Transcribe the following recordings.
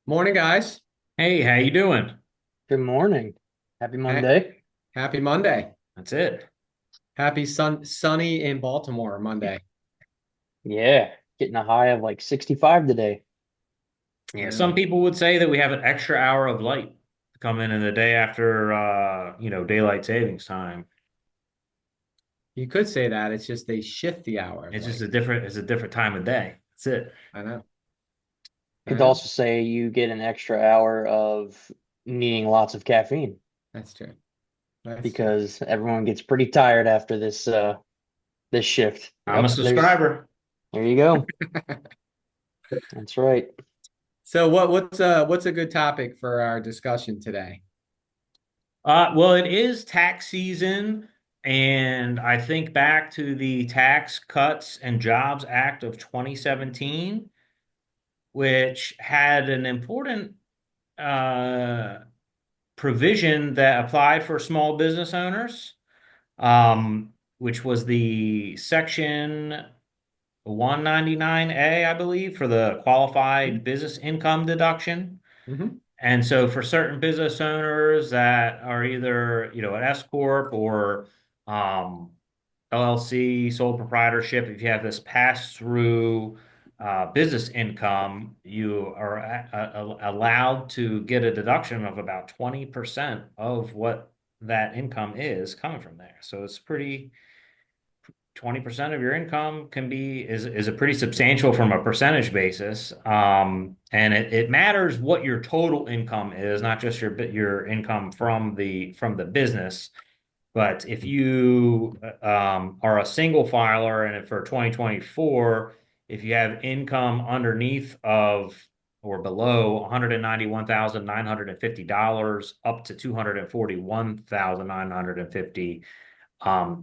Morning, guys. Hey, how you doing? Good morning. Happy Ha- Monday. Happy Monday. That's it. Happy sunny in Baltimore Monday. Yeah, getting a high of like 65 today. I Yeah, some know. people would say that we have an extra hour of light to come in the day after daylight savings time. You could say that. It's just they shift the hour of It's just light. a different time of day. That's it. I know. Could Uh, also say you get an extra hour of needing lots of caffeine that's true. That's true. because everyone gets pretty tired after this shift. I'm a Yep, subscriber. there you go. That's right. So what's a good topic for our discussion today? Well, it is tax season, and I think back to the Tax Cuts and Jobs Act of 2017, which had an important uh, provision that applied for small business owners, which was the section 199A, I believe, for the qualified business income deduction. Mm-hmm. And so for certain business owners that are either, an S corp or um, LLC, sole proprietorship, if you have this pass through business income, you are allowed to get a deduction of about 20% of what that income is coming from there. So it's pretty 20% of your income is a pretty substantial from a percentage basis. And it matters what your total income is, not just your income from the business. But if you are a single filer and for 2024, if you have income underneath of or below $191,950 up to $241,950,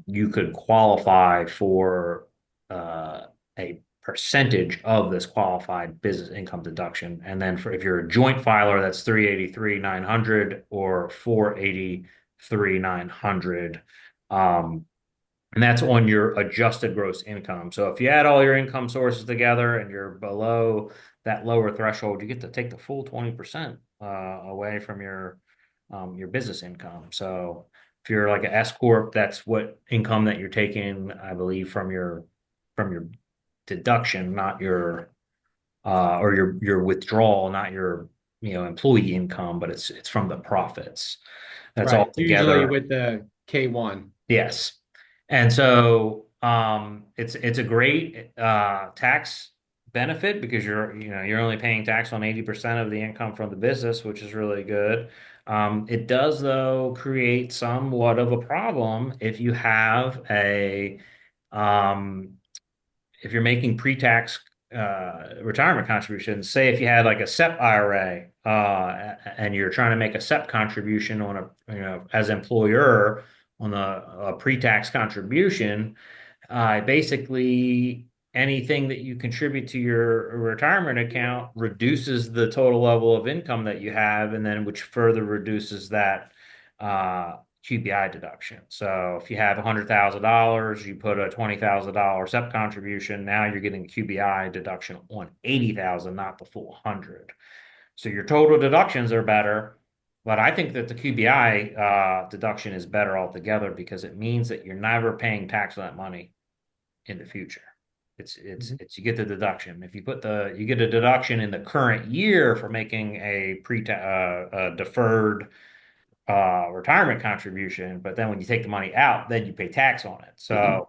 you could qualify for a percentage of this qualified business income deduction. And then if you're a joint filer, that's 383,900 or 483,900. And that's on your adjusted gross income. So if you add all your income sources together and you're below that lower threshold, you get to take the full 20% away from your business income. So if you're like an S corp, that's what income that you're taking, I believe, from your deduction, not your or your withdrawal, not your employee income, but it's from the profits. That's all Right. Usually together. with the K1. Yes. And so it's a great tax benefit because you're only paying tax on 80% of the income from the business, which is really good. It does, though, create somewhat of a problem um, if you're making pre-tax retirement contributions. Say if you had like a SEP IRA and you're trying to make a SEP contribution on as employer on a pre-tax contribution, basically anything that you contribute to your retirement account reduces the total level of income that you have, and then which further reduces that QBI deduction. So if you have $100,000, you put a $20,000 SEP contribution. Now you're getting QBI deduction on 80,000, not the full 100. So your total deductions are better. But I think that the QBI deduction is better altogether because it means that you're never paying tax on that money in the future. It's you get the deduction. If you get a deduction in the current year for making a deferred retirement contribution, but then when you take the money out, then you pay tax on it. So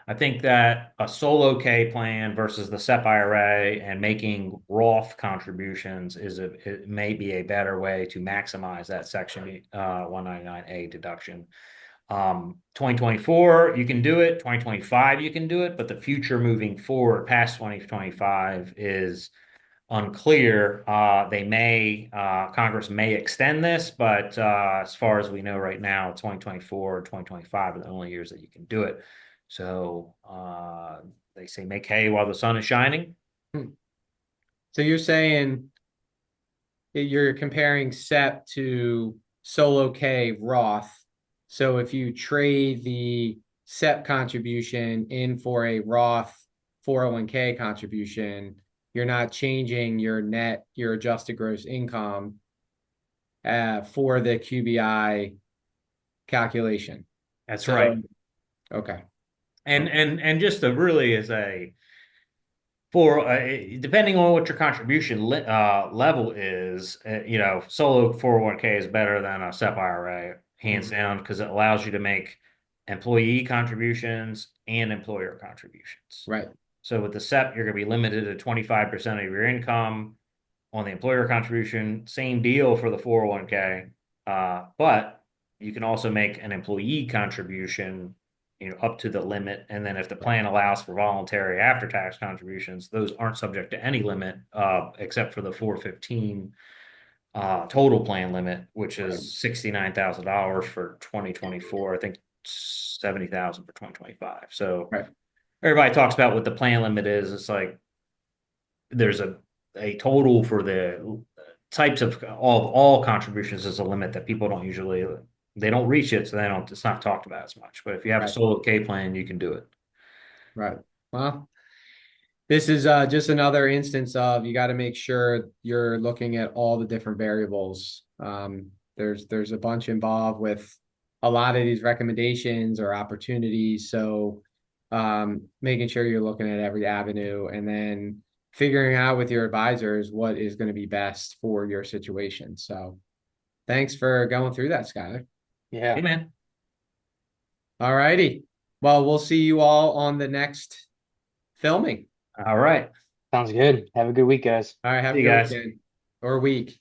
I think that a solo K plan versus the SEP IRA and making Roth contributions it may be a better way to maximize that Section 199A deduction. 2024, you can do it. 2025, you can do it. But the future moving forward past 2025 is unclear. Congress may extend this, but as far as we know right now, 2024, 2025 are the only years that you can do it. So they say make hay while the sun is shining. So you're saying you're comparing SEP to solo K Roth. So if you trade the SEP contribution in for a Roth 401k contribution, you're not changing your adjusted gross income for the QBI calculation. That's So, right. okay. And just to really is a for depending on what your contribution level is, solo 401k is better than a SEP IRA, hands down, because it allows you to make employee contributions and employer contributions. Right. So with the SEP, you're going to be limited to 25% of your income on the employer contribution. Same deal for the 401k, but you can also make an employee contribution, up to the limit. And then if the plan allows for voluntary after-tax contributions, those aren't subject to any limit, except for the 415 total plan limit, which is $69,000 for 2024. I think 70,000 for 2025. So Right. everybody talks about what the plan limit is. It's like there's a total for the types of all contributions is a limit that people don't usually, they don't reach it, so it's not talked about as much. But if you have a solo K plan, you can do it. Right. Well, this is just another instance of you got to make sure you're looking at all the different variables. There's a bunch involved with a lot of these recommendations or opportunities. So making sure you're looking at every avenue and then figuring out with your advisors what is going to be best for your situation. So thanks for going through that, Skyler. Yeah. Hey, man. All righty. Well, we'll see you all on the next filming. All right. Sounds good. Have a good week, guys. All right. Have See a you good guys. weekend or week.